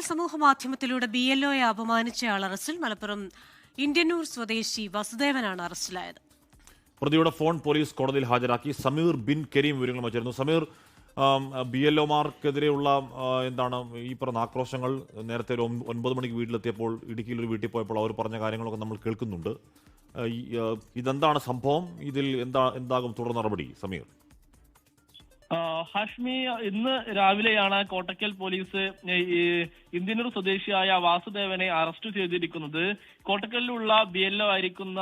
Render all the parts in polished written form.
സമൂഹ മാധ്യമത്തിലൂടെ BLOയെ അപമാനിച്ചയാൾ അറസ്റ്റിൽ. മലപ്പുറം ഇന്ത്യന്നൂർ സ്വദേശി വസുദേവനാണ് അറസ്റ്റിലായത്. പ്രതിയുടെ ഫോൺ പോലീസ് കോടതിയിൽ ഹാജരാക്കി. സമീർ ബിൻ കരീം വിവരങ്ങൾ വച്ചിരുന്നു. സമീർ, BLOമാർക്കെതിരെയുള്ള എന്താണ് ഈ പറഞ്ഞ ആക്രോശങ്ങൾ? നേരത്തെ ഒരു 9 മണിക്ക് വീട്ടിലെത്തിയപ്പോൾ, ഇടുക്കിയിൽ ഒരു വീട്ടിൽ പോയപ്പോൾ അവർ പറഞ്ഞ കാര്യങ്ങളൊക്കെ നമ്മൾ കേൾക്കുന്നുണ്ട്. ഇതെന്താണ് സംഭവം? ഇതിൽ എന്താകും തുടർ നടപടി? സമീർ. ഹാഷ്മി, ഇന്ന് രാവിലെയാണ് കോട്ടക്കൽ പോലീസ് ഇന്ത്യന്നൂർ സ്വദേശിയായ വാസുദേവനെ അറസ്റ്റ് ചെയ്തിരിക്കുന്നത്. കോട്ടക്കലിലുള്ള BLO ആയിരിക്കുന്ന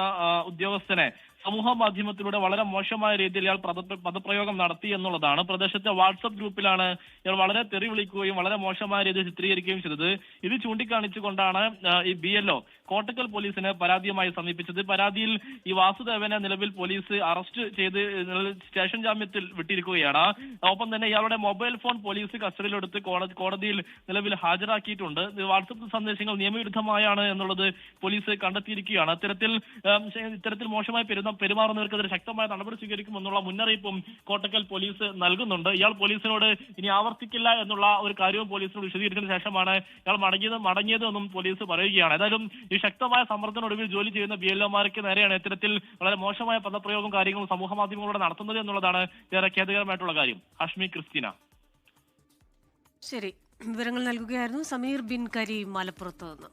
ഉദ്യോഗസ്ഥനെ സമൂഹ മാധ്യമത്തിലൂടെ വളരെ മോശമായ രീതിയിൽ ഇയാൾ പദപ്രയോഗം നടത്തി എന്നുള്ളതാണ്. പ്രദേശത്തെ വാട്സപ്പ് ഗ്രൂപ്പിലാണ് ഇയാൾ വളരെ തെറി വിളിക്കുകയും വളരെ മോശമായ രീതിയിൽ ചിത്രീകരിക്കുകയും ചെയ്തത്. ഇത് ചൂണ്ടിക്കാണിച്ചുകൊണ്ടാണ് ഈ BLO കോട്ടക്കൽ പോലീസിനെ പരാതിയുമായി സമീപിച്ചത്. പരാതിയിൽ ഈ വാസുദേവനെ നിലവിൽ പോലീസ് അറസ്റ്റ് ചെയ്ത് സ്റ്റേഷൻ ജാമ്യത്തിൽ വിട്ടിരിക്കുകയാണ്. ഒപ്പം തന്നെ ഇയാളുടെ മൊബൈൽ ഫോൺ പോലീസ് കസ്റ്റഡിയിലെടുത്ത് കോടതിയിൽ നിലവിൽ ഹാജരാക്കിയിട്ടുണ്ട്. വാട്സപ്പ് സന്ദേശങ്ങൾ നിയമവിരുദ്ധമായാണ് എന്നുള്ളത് പോലീസ് കണ്ടെത്തിയിരിക്കുകയാണ്. ഇത്തരത്തിൽ മോശമായി പെരുമാറുന്നവർക്കെതിരെ ശക്തമായ നടപടി സ്വീകരിക്കുമെന്നുള്ള മുന്നറിയിപ്പും കോട്ടക്കൽ പോലീസ് നൽകുന്നുണ്ട്. ഇയാൾ പോലീസിനോട് ഇനി ആവർത്തിക്കില്ല എന്നുള്ള ഒരു കാര്യവും പോലീസിനോട് വിശദീകരിച്ചതിന് ശേഷമാണ് ഇയാൾ മടങ്ങിയതെന്നും പോലീസ് പറയുകയാണ്. ഏതായാലും ഈ ശക്തമായ സമ്മർദ്ദത്തിനൊടുവിൽ ജോലി ചെയ്യുന്ന BLOമാർക്ക് നേരെയാണ് ഇത്തരത്തിൽ വളരെ മോശമായ പദപ്രയോഗവും കാര്യങ്ങളും സമൂഹ മാധ്യമങ്ങളിലൂടെ നടത്തുന്നത് എന്നുള്ളതാണ് ഏറെ ഖേദകരമായിട്ടുള്ള കാര്യം. ഹാഷ്മി, ക്രിസ്റ്റീന. ശരി, വിവരങ്ങൾ നൽകുകയായിരുന്നു സമീർ ബിൻ കരീം മലപ്പുറത്ത് നിന്ന്.